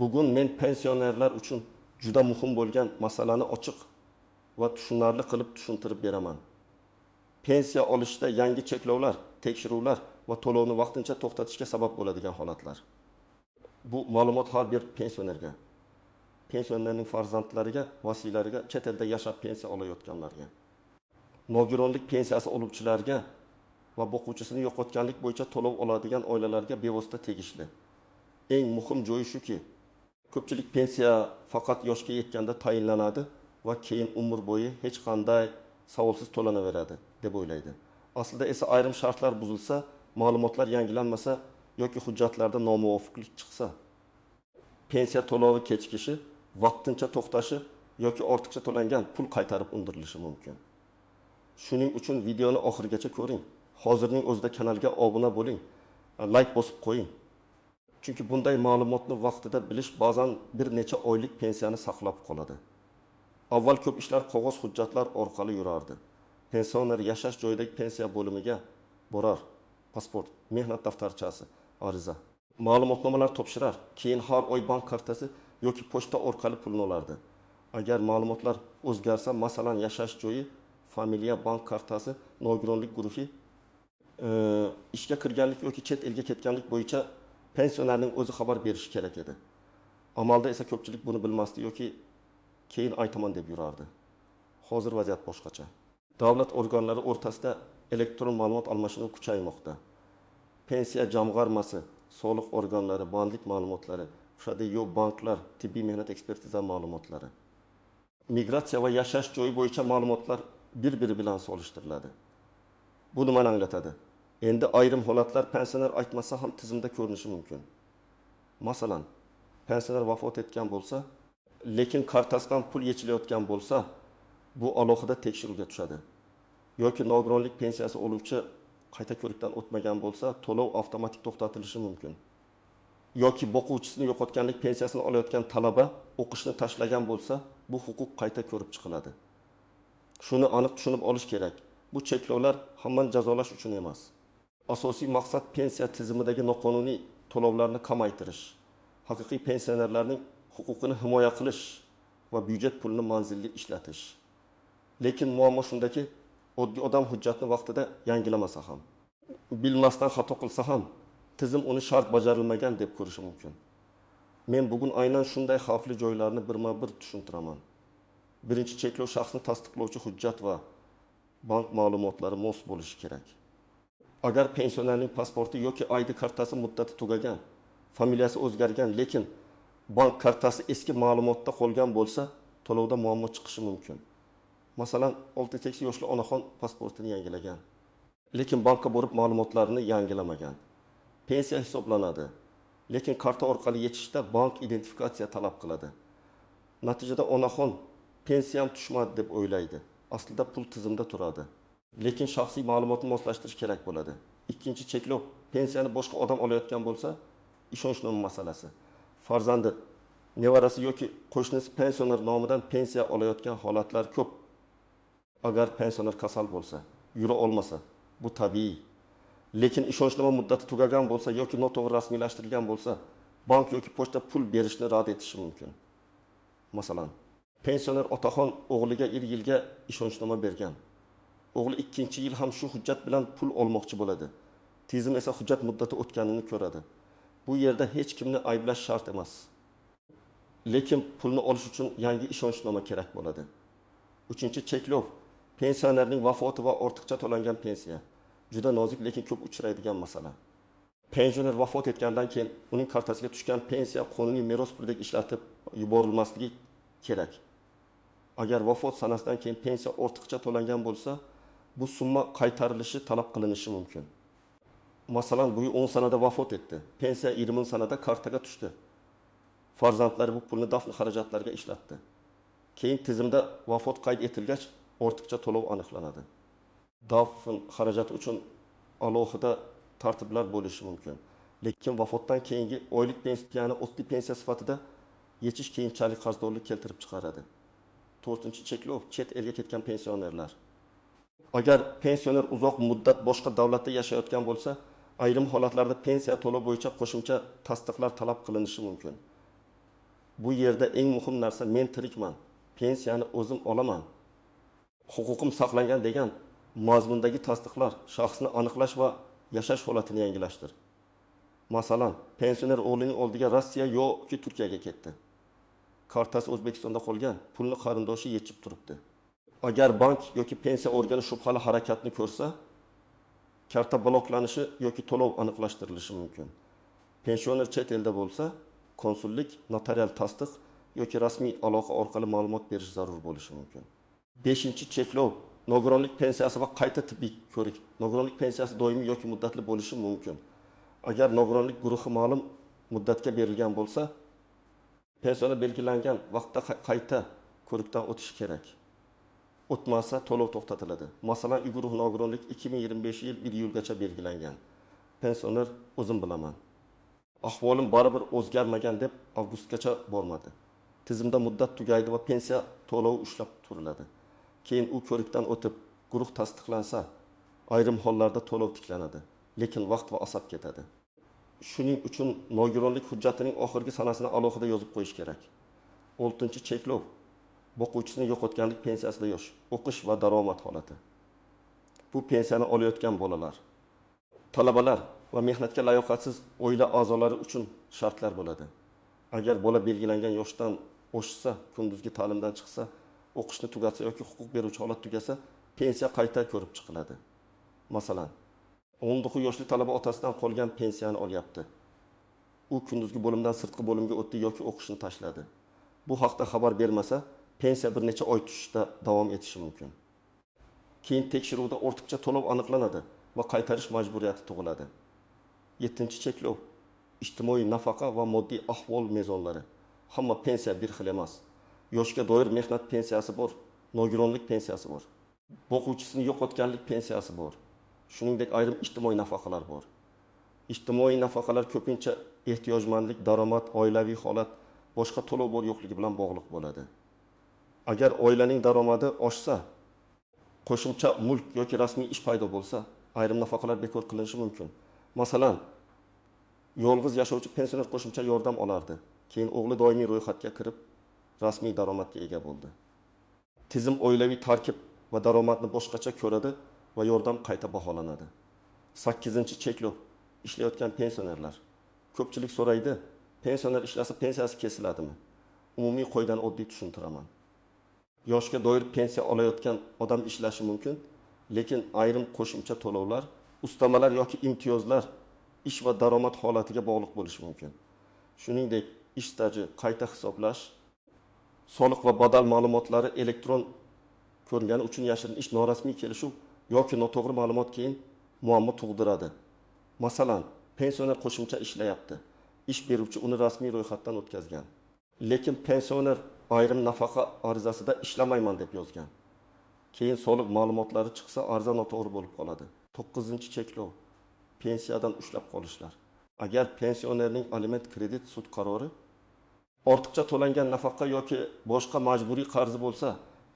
Bugun men pensionerlar uchun juda muhim bo'lgan masalani ochiq va tushunarli qilib tushuntirib beraman. Pensiya olishda yangi cheklovlar, tekshiruvlar va to'lovni vaqtincha to'xtatishga sabab bo'ladigan holatlar. Bu ma'lumot har bir pensionerga, pensionerning farzandlariga, vasiylariga, chet elda yashab pensiya olayotganlarga, nogironlik pensiyasi oluvchilarga va boquvchisini yo'qotganlik bo'yicha to'lov oladigan oilalarga bevosita tegishli. Eng muhim joyi shuki, ko'pchilik pensiya faqat yoshga yetganda tayinlanadi va keyin umr bo'yi hech qanday savolsiz to'lanaveradi deb o'ylaydi. Aslida esa ayrim shartlar buzilsa, ma'lumotlar yangilanmasa yoki hujjatlarda nomuvofiqlik chiqsa, pensiya to'lovi kechikishi, vaqtincha to'xtashi yoki ortiqcha to'langan pul qaytarib undirilishi mumkin. Shuning uchun videoni oxirigacha ko'ring. Hozirning o'zida kanalga obuna bo'ling, like bosib qo'ying. Chunki bunday ma'lumotni vaqtida bilish ba'zan bir necha oylik pensiyani saqlab qoladi. Avval ko'p ishlar qog'oz hujjatlar orqali yurardi. Pensioner yashash joyidagi pensiya bo'limiga borar, pasport, mehnat daftarchasi, ariza, ma'lumotnomalar topshirar, keyin har oy bank kartasi yoki pochta orqali pulni olardi. Agar ma'lumotlar o'zgarsa, masalan, yashash joyi, familiya, bank kartasi, nogironlik guruhi, ishga kirganlik yoki chet elga ketganlik bo'yicha pensionerning o'zi xabar berishi kerak edi. Amalda esa ko'pchilik buni bilmasdi yoki keyin aytaman deb yurardi. Hozir vaziyat boshqacha. Davlat organlari o'rtasida elektron ma'lumot almashinuvi kuchaymoqda. Pensiya jamg'armasi, soliq organlari, bandlik ma'lumotlari, FSHDYO banklar, tibbiy mehnat ekspertiza ma'lumotlari, migratsiya va yashash joyi bo'yicha ma'lumotlar bir-biri bilan solishtiriladi. Bu nimani anglatadi? Endi ayrim holatlar pensioner aytmasa ham tizimda ko'rinishi mumkin. Masalan, pensioner vafot etgan bo'lsa, lekin kartasidan pul yechilayotgan bo'lsa, bu alohida tekshiruvga tushadi. Yoki nogironlik pensiyasi oluvchi qayta ko'rikdan o'tmagan bo'lsa, to'lov avtomatik to'xtatilishi mumkin. Yoki boquvchisini yo'qotganlik pensiyasini olayotgan talaba o'qishni tashlagan bo'lsa, bu huquq qayta ko'rib chiqiladi. Shuni aniq tushunib olish kerak. Bu cheklovlar hamma jazolash uchun emas. Asosiy maqsad pensiya tizimidagi noqonuniy to'lovlarni kamaytirish, haqiqiy pensionerlarning huquqini himoya qilish va byudjet pulini manzilli ishlatish. Lekin muammo shundaki, oddiy odam hujjatni vaqtida yangilamasa ham, bilmasdan xato qilsa ham, tizim uni shart bajarilmagan deb ko'rishi mumkin. Men bugun aynan shunday xavfli joylarni birma-bir tushuntiraman. Birinchi cheklov shaxsni tasdiqlovchi hujjat va bank ma'lumotlari mos bo'lishi kerak. Agar pensionerning pasporti yoki ID kartasi muddati tugagan, familiyasi o'zgargan, lekin bank kartasi eski ma'lumotda qolgan bo'lsa, to'lovda muammo chiqishi mumkin. Masalan, 68 yoshli onaxon pasportini yangilagan, lekin bankka borib ma'lumotlarini yangilamagan. Pensiya hisoblanadi, lekin karta orqali yechishda bank identifikatsiya talab qiladi. Natijada onaxon pensiyam tushmadi deb o'ylaydi. Aslida pul tizimda turadi. Lekin shaxsiy ma'lumotni moslashtirish kerak bo'ladi. Ikkinchi cheklov, pensiyani boshqa odam olayotgan bo'lsa, ishonchnoma masalasi. Farzandi, nevarasi yoki qo'shnisi pensioner nomidan pensiya olayotgan holatlar ko'p. Agar pensioner kasal bo'lsa, yura olmasa, bu tabiiy. Lekin ishonchnoma muddati tugagan bo'lsa yoki noto'g'ri rasmiylashtirilgan bo'lsa, bank yoki pochta pul berishni rad etishi mumkin. Masalan, pensioner otaxon o'g'liga 1 yilga ishonchnoma bergan. O'g'li 2-yil ham shu hujjat bilan pul olmoqchi bo'ladi. Tizim esa hujjat muddati o'tganini ko'radi. Bu yerda hech kimni ayblash shart emas. Lekin pulni olish uchun yangi ishonchnoma kerak bo'ladi. 3-cheklov, pensionerning vafoti va ortiqcha to'langan pensiya. Juda nozik lekin ko'p uchraydigan masala. Pensioner vafot etgandan keyin uning kartasiga tushgan pensiya qonuniy meros pulidek ishlatib yuborilmasligi kerak. Agar vafot sanasidan keyin pensiya ortiqcha to'langan bo'lsa, bu summa qaytarilishi talab qilinishi mumkin. Masalan, bu 10 sanada vafot etdi. Pensiya 20 sanada kartaga tushdi. Farzandlari bu pulni dafn xarajatlariga ishlatdi. Keyin tizimda vafot qayd etilgach, ortiqcha to'lov aniqlanadi. Dafn xarajati uchun alohida tartiblar bo'lishi mumkin. Lekin vafotdan keyingi oylik pensiyani o'tli pensiya sifatida yechish keyinchalik qarzdorlik keltirib chiqaradi. 4-cheklov, chet elga ketgan pensionerlar. Agar pensioner uzoq muddat boshqa davlatda yashayotgan bo'lsa, ayrim holatlarda pensiya to'lov bo'yicha qo'shimcha tasdiqlar talab qilinishi mumkin. Bu yerda eng muhim narsa men tirikman. Pensiyani o'zim olaman. Huquqim saqlangan degan mazmundagi tasdiqlar shaxsni aniqlash va yashash holatini yangilashtir. Masalan, pensioner o'g'lining oldiga Rossiya yoki Turkiyaga ketdi. Kartasi O'zbekistonda qolgan, pulni qarindoshi yechib turibdi. Agar bank yoki pensiya organi shubhali harakatni ko'rsa, karta bloklanishi yoki to'lov aniqlashtirilishi mumkin. Pensioner chet elda bo'lsa, konsullik, notarial tasdiq yoki rasmiy aloqa orqali ma'lumot berish zarur bo'lishi mumkin. 5-cheklov, nogironlik pensiyasi va qayta tibbiy ko'rik. Nogironlik pensiyasi doimiy yoki muddatli bo'lishi mumkin. Agar nogironlik guruhi ma'lum muddatga berilgan bo'lsa, pensioner belgilangan vaqtda qayta ko'rikdan o'tishi kerak. O'tmasa to'lov to'xtatiladi. Masalan, uy guruhi nogironlik 2025-yil 1-iyulgacha belgilangan. Pensioner o'zim bilaman. Ahvolim baribir o'zgarmagan deb avgustgacha bormadi. Tizimda muddat tugaydi va pensiya to'lovi ushlab turiladi. Keyin u ko'rikdan o'tib, guruh tasdiqlansa, ayrim hollarda to'lov tiklanadi, lekin vaqt va asob ketadi. Shuning uchun nogironlik hujjatining oxirgi sanasini alohida yozib qo'yish kerak. 6-cheklov. O'quvchisini yo'qotganlik pensiyasida yosh, o'qish va daromad holati. Bu pensiyani olayotgan bolalar, talabalar va mehnatga layoqatsiz oila a'zolari uchun shartlar bo'ladi. Agar bola belgilangan yoshdan oshsa, kunduzgi ta'limdan chiqsa, o'qishni tugatsa yoki huquq beruvchi holat tugasa, pensiya qayta ko'rib chiqiladi. Masalan, 19 yoshli talaba otasidan qolgan pensiyani olyapti. U kunduzgi bo'limdan sirtqi bo'limga o'tdi yoki o'qishni tashladi. Bu haqda xabar bermasa, pensiya bir necha oy tushishda davom etishi mumkin. Keyin tekshiruvda ortiqcha to'lov aniqlanadi va qaytarish majburiyati tug'iladi. 7-cheklov. Ijtimoiy nafaqa va moddiy ahvol mezonlari. Hamma pensiya bir xil emas. Yoshga doir mehnat pensiyasi bor, nogironlik pensiyasi bor. O'quvchisini yo'qotganlik pensiyasi bor. Shuningdek, ayrim ijtimoiy nafaqalar bor. Ijtimoiy nafaqalar ko'pincha ehtiyojmandlik, daromad, oilaviy holat, boshqa to'lov bor yo'qligi bilan bog'liq bo'ladi. Agar oilaning daromadi oshsa, qo'shimcha mulk yoki rasmiy ish paydo bo'lsa, ayrim nafaqalar bekor qilinishi mumkin. Masalan, yolg'iz yashovchi pensioner qo'shimcha yordam olardi. Keyin o'g'li doimiy ro'yxatga kirib, rasmiy daromadga ega bo'ldi. Tizim oilaviy tarkib va daromadni boshqacha ko'radi va yordam qayta baholanadi. 8-cheklov. Ishlayotgan pensionerlar. Ko'pchilik so'raydi, pensioner ishlasa pensiyasi kesiladimi? Umumiy qo'ydan oddiy tushuntiraman. Yoshga doir pensiya olayotgan odam ishlashi mumkin, lekin ayrim qo'shimcha to'lovlar, ustamalar yoki imtiyozlar ish va daromad holatiga bog'liq bo'lishi mumkin. Shuningdek, ish staji, qayta hisoblash, soliq va badal ma'lumotlari elektron ko'ringani uchun yashirin ish, norasmiy kelishuv yoki noto'g'ri ma'lumot keyin muammo tug'diradi. Masalan, pensioner qo'shimcha ishlayapti. Ish beruvchi uni rasmiy ro'yxatdan o'tkazgan. Lekin pensioner ayrim nafaqa arizasida ishlamayman deb yozgan. Keyin soliq ma'lumotlari chiqsa, ariza noto'g'ri bo'lib qoladi. 9-cheklov. Pensiyadan ushlab qolishlar. Agar pensionerning aliment kredit sud qarori ortiqcha to'langan nafaqa yoki boshqa majburiy qarzi bo'lsa,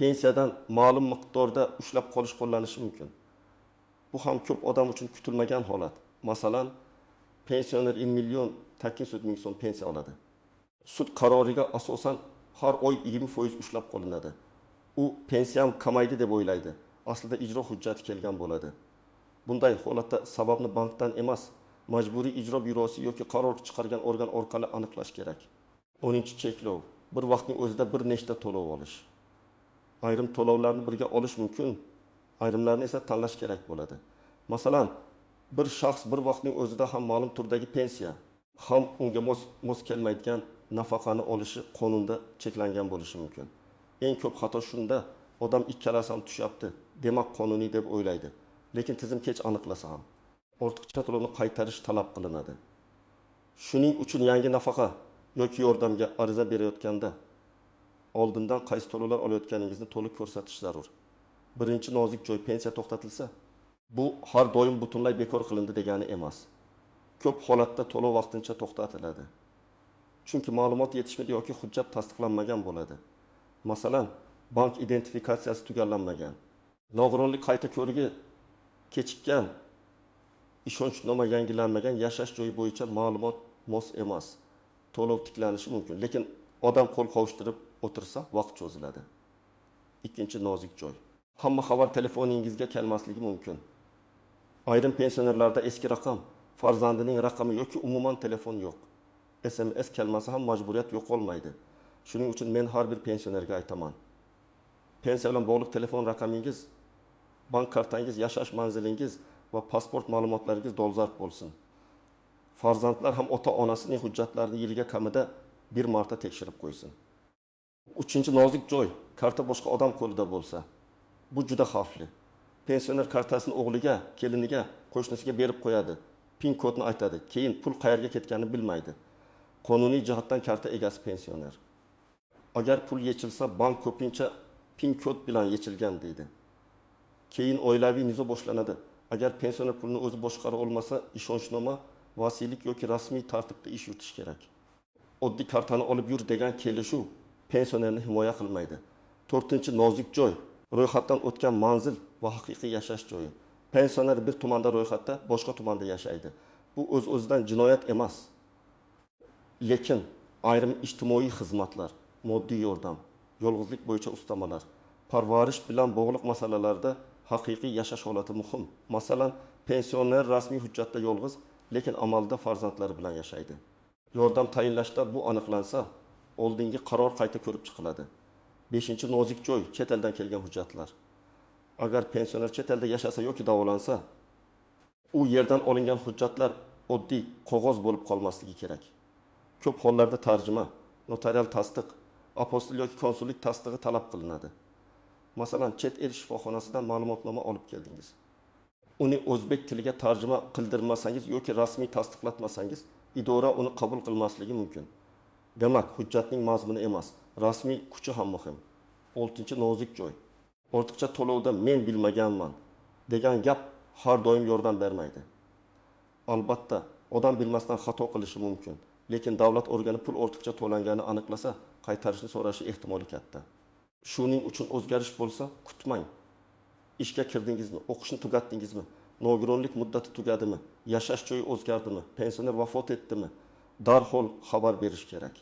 pensiyadan ma'lum miqdorda ushlab qolish qo'llanishi mumkin. Bu ham ko'p odam uchun kutilmagan holat. Masalan, pensioner 1 million 800 ming so'm pensiya oladi. Sud qaroriga asosan har oy 20% ushlab qolinadi. U pensiyam kamaydi deb o'ylaydi. Aslida ijro hujjati kelgan bo'ladi. Bunday holatda sababni bankdan emas, majburiy ijro byurosi yoki qaror chiqargan organ orqali aniqlash kerak. 10-cheklov. Bir vaqtning o'zida bir nechta to'lov olish. Ayrim to'lovlarni birga olish mumkin, ayrimlarni esa tanlash kerak bo'ladi. Masalan, bir shaxs bir vaqtning o'zida ham ma'lum turdagi pensiya, ham unga mos kelmaydigan nafaqani olishi qonunda cheklangan bo'lishi mumkin. Eng ko'p xato shunda, odam ikkalasi ham tushyapti, demak qonuniy deb o'ylaydi. Lekin tizim kech aniqlasa ham ortiqcha to'lovni qaytarish talab qilinadi. Shuning uchun yangi nafaqa yoki yordamga ariza berayotganda oldindan qaysi to'lovlar olayotganingizni to'liq ko'rsatish zarur. Birinchi nozik joy pensiya to'xtatilsa, bu har doim butunlay bekor qilindi degani emas. Ko'p holatda to'lov vaqtincha to'xtatiladi. Chunki ma'lumot yetishmaydi yoki hujjat tasdiqlanmagan bo'ladi. Masalan, bank identifikatsiyasi tugallanmagan, nogironlik qayta ko'rigi kechikkan, ishonchnoma yangilanmagan, yashash joyi bo'yicha ma'lumot mos emas. To'lov tiklanishi mumkin, lekin odam qo'l qovushtirib o'tirsa vaqt cho'ziladi. Ikkinchi nozik joy. Hamma xabar telefoningizga kelmasligi mumkin. Ayrim pensionerlarda eski raqam, farzandining raqami yoki umuman telefon yo'q. SMS kelmasa ham majburiyat yo'qolmaydi. Shuning uchun men har bir pensionerga aytaman. Pensiya bilan bog'liq telefon raqamingiz, bank kartangiz, yashash manzilingiz va pasport ma'lumotlaringiz dolzarb bo'lsin. Farzandlar ham ota-onasining hujjatlarini yiliga kamida bir marta tekshirib qo'ysin. Uchinchi nozik joy, karta boshqa odam qo'lida bo'lsa. Bu juda xavfli. Pensioner kartasini o'g'liga, keliniga, qo'shnisiga berib qo'yadi. Pin kodni aytadi. Keyin pul qayerga ketganini bilmaydi. Qonuniy jihatdan karta egasi pensioner. Agar pul yechilsa, bank ko'pincha pin kod bilan yechilgan deydi. Keyin oilaviy nizo boshlanadi. Agar pensioner pulni o'zi boshqara olmasa, ishonchnoma, vasiylik yoki rasmiy tartibda ish yuritish kerak. Oddiy kartani olib yur degan kelishuv pensionerni himoya qilmaydi. 4-nozik joy, ro'yxatdan o'tgan manzil va haqiqiy yashash joyi. Pensioner bir tumanda ro'yxatda, boshqa tumanda yashaydi. Bu o'z-o'zidan jinoyat emas. Lekin ayrim ijtimoiy xizmatlar, moddiy yordam, yolg'izlik bo'yicha ustamalar, parvarish bilan bog'liq masalalarda haqiqiy yashash holati muhim. Masalan, pensioner rasmiy hujjatda yolg'iz, lekin amalda farzandlari bilan yashaydi. Yordam tayinlashda bu aniqlansa, oldingi qaror qayta ko'rib chiqiladi. 5-nozik joy, chet eldan kelgan hujjatlar. Agar pensioner chet elda yashasa yoki davolansa, u yerdan olingan hujjatlar oddiy qog'oz bo'lib qolmasligi kerak. Ko'p hollarda tarjima, notarial tasdiq, apostil yoki konsullik tasdig'i talab qilinadi. Masalan, chet el shifoxonasidan ma'lumotnoma olib keldingiz. Uni o'zbek tiliga tarjima qildirmasangiz yoki rasmiy tasdiqlatmasangiz, idora uni qabul qilmasligi mumkin. Demak, hujjatning mazmuni emas, rasmiy kuchi ham muhim. 6-nozik joy. Ortiqcha to'lovda men bilmaganman degan gap har doim yordam bermaydi. Albatta, odam bilmasdan xato qilishi mumkin, lekin davlat organi pul ortiqcha to'langanini aniqlasa, qaytarishni so'rashi ehtimoli katta. Shuning uchun o'zgarish bo'lsa, kutmang. Ishga kirdingizmi, o'qishni tugatdingizmi, nogironlik muddati tugadimi, yashash joyi o'zgardimi, pensioner vafot etdimi, darhol xabar berish kerak.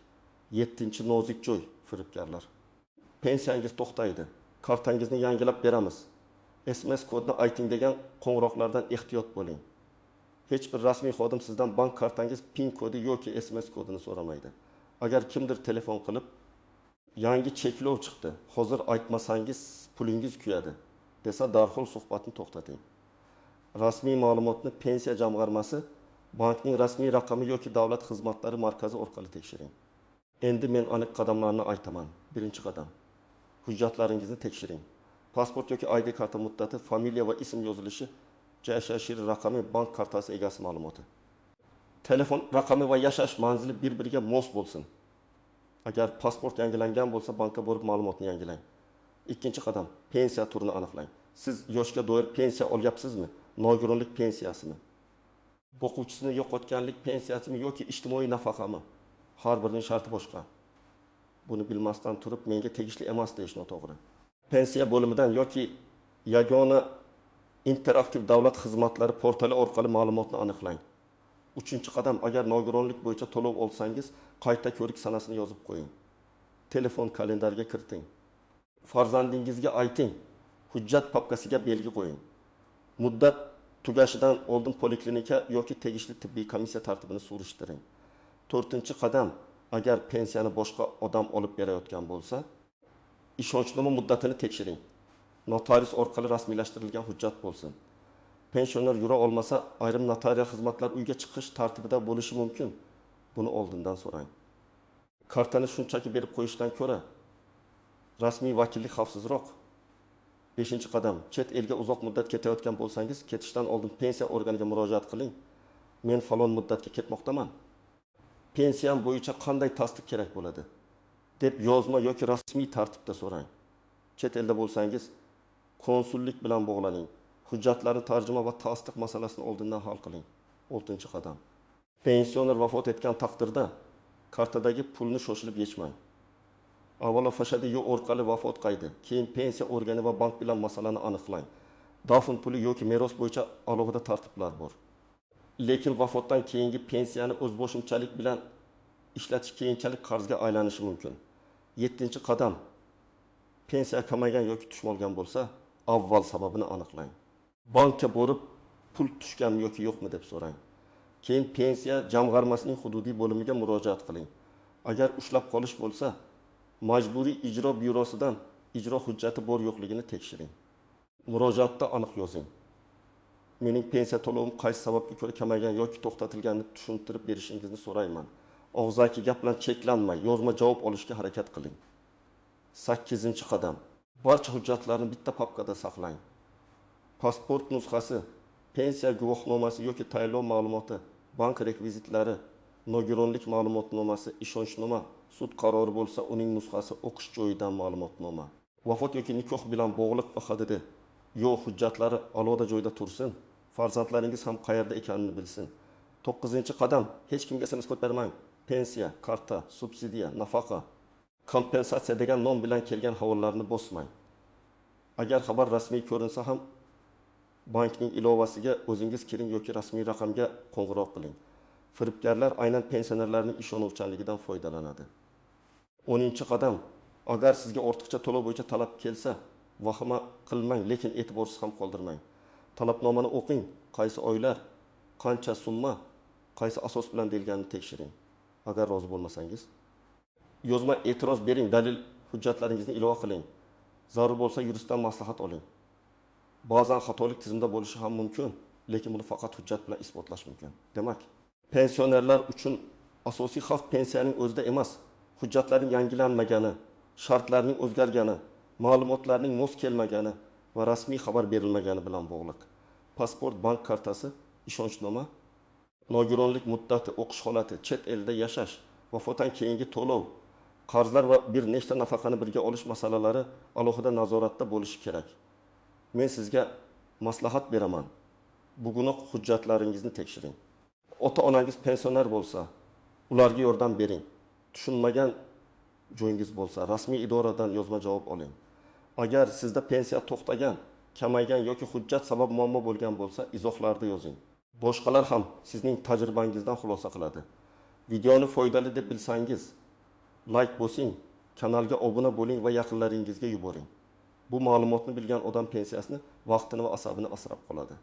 7-nozik joy, firibgarlar. Pensiyangiz to'xtaydi. Kartangizni yangilab beramiz. SMS kodni ayting degan qo'ng'iroqlardan ehtiyot bo'ling. Hech bir rasmiy xodim sizdan bank kartangiz pin kodi yoki SMS kodini so'ramaydi. Agar kimdir telefon qilib, yangi cheklov chiqdi, hozir aytmasangiz pulingiz kuyadi desa, darhol suhbatni to'xtating. Rasmiy ma'lumotni pensiya jamg'armasi, bankning rasmiy raqami yoki davlat xizmatlari markazi orqali tekshiring. Endi men aniq qadamlarni aytaman. 1-qadam. Hujjatlaringizni tekshiring. Pasport yoki ID karta muddati, familiya va ism yozilishi, yashash raqami, bank kartasi egasi ma'lumoti. Telefon raqami va yashash manzili bir-biriga mos bo'lsin. Agar pasport yangilangan bo'lsa, bankka borib ma'lumotni yangilang. 2-qadam, pensiya turini aniqlang. Siz yoshga doir pensiya olyapsizmi? Nogironlik pensiyasimi? O'quvchisini yo'qotganlik pensiyasimi yoki ijtimoiy nafaqami? Har birining sharti boshqa. Buni bilmasdan turib, menga tegishli emas deyish noto'g'ri. Pensiya bo'limidan yoki yagona interaktiv davlat xizmatlari portali orqali ma'lumotni aniqlang. 3-qadam, agar nogironlik bo'yicha to'lov olsangiz, qayta ko'rik sanasini yozib qo'ying. Telefon kalendarga kiriting. Farzandingizga ayting, hujjat papkasiga belgi qo'ying. Muddat tugashidan oldin poliklinika yoki tegishli tibbiy komissiya tartibini surishtiring. 4-qadam, agar pensiyani boshqa odam olib berayotgan bo'lsa, ishonchnoma muddatini tekshiring. Notarius orqali rasmiylashtirilgan hujjat bo'lsin. Pensioner yura olmasa, ayrim notarial xizmatlar uyga chiqish tartibida bo'lishi mumkin. Buni oldindan so'rang. Kartani shunchaki berib qo'yishdan ko'ra, rasmiy vakillik xavfsizroq. 5-qadam, chet elga uzoq muddat ketayotgan bo'lsangiz, ketishdan oldin pensiya organiga murojaat qiling. Men falon muddatga ketmoqdaman. Pensiyam bo'yicha qanday tasdiq kerak bo'ladi deb yozma yoki rasmiy tartibda so'rang. Chet elda bo'lsangiz, konsullik bilan bog'laning. Hujjatlarni tarjima va tasdiq masalasini oldindan hal qiling. 6-qadam. Pensioner vafot etgan taqdirda kartadagi pulni shoshilib yechmang. Avvalo fashadiyo orqali vafot qaydi, keyin pensiya organi va bank bilan masalani aniqlang. Dafn puli yoki meros bo'yicha alohida tartiblar bor. Lekin vafotdan keyingi pensiyani o'zboshimchalik bilan ishlatish keyinchalik qarzga aylanishi mumkin. 7-qadam pensiya kamaygan yoki tushib olgan bo'lsa, avval sababini aniqlang. Bankka borib pul tushganmi yoki yo'qmi deb so'rang. Keyin pensiya jamg'armasining hududiy bo'limiga murojaat qiling. Agar ushlab qolish bo'lsa, majburiy ijro byurosidan ijro hujjati bor yo'qligini tekshiring. Murojaatda aniq yozing. Mening pensiya to'lovim qaysi sababga ko'ra kamaygan yoki to'xtatilganini tushuntirib berishingizni so'rayman. Og'zaki gap bilan cheklanmay, yozma javob olishga harakat qiling. 8-qadam. Barcha hujjatlarni bitta papkada saqlang. Pasport nusxasi, pensiya guvohnomasi yoki tayinlov ma'lumoti, bank rekvizitlari, nogironlik ma'lumotnomasi, ishonchnoma, sud qarori bo'lsa, uning nusxasi, o'qish joyidan ma'lumotnoma. Vafot yoki nikoh bilan bog'liq va hadidi yo'q hujjatlari alohida joyda tursin. Farzandlaringiz ham qayerda ekanini bilsin. 9-qadam. Hech kimga nisbat bermang. Pensiya, karta, subsidiya, nafaqa, kompensatsiya degan nom bilan kelgan havollarni bosmang. Agar xabar rasmiy ko'rinsa ham bankning ilovasiga o'zingiz kiring yoki rasmiy raqamga qo'ng'iroq qiling. Firibgarlar aynan pensionerlarning ishonuvchanligidan foydalanadi. 10-qadam. Agar sizga ortiqcha to'lov bo'yicha talab kelsa, vahima qilmang, lekin e'tiborsiz ham qoldirmang. Talabnomani o'qing, qaysi oylar, qancha summa, qaysi asos bilan deyilganini tekshiring. Agar rozi bo'lmasangiz, yozma e'tiroz bering, dalil hujjatlaringizni ilova qiling. Zarur bo'lsa yuristdan maslahat oling. Ba'zan xatolik tizimda bo'lishi ham mumkin, lekin buni faqat hujjat bilan isbotlash mumkin. Demak, pensionerlar uchun asosiy xavf pensiyaning o'zida emas, hujjatlarning yangilanmagani, shartlarning o'zgargani, ma'lumotlarning mos kelmagani va rasmiy xabar berilmagani bilan bog'liq. Pasport, bank kartasi, ishonchnoma, nogironlik muddati, o'qish holati, chet elda yashash, vafotdan keyingi to'lov, qarzlar va bir nechta nafaqani birga olish masalalari alohida nazoratda bo'lishi kerak. Men sizga maslahat beraman. Bugunoq hujjatlaringizni tekshiring. Ota-onangiz pensioner bo'lsa, ularga yordam bering. Tushunmagan joyingiz bo'lsa, rasmiy idoradan yozma javob oling. Agar sizda pensiya to'xtagan, kamaygan yoki hujjat sabab muammo bo'lgan bo'lsa, izohlarda yozing. Boshqalar ham sizning tajribangizdan xulosa qiladi. Videoni foydali deb bilsangiz, like bosing, kanalga obuna bo'ling va yaqinlaringizga yuboring. Bu ma'lumotni bilgan odam pensiyasini, vaqtini va asabini asrab qoladi.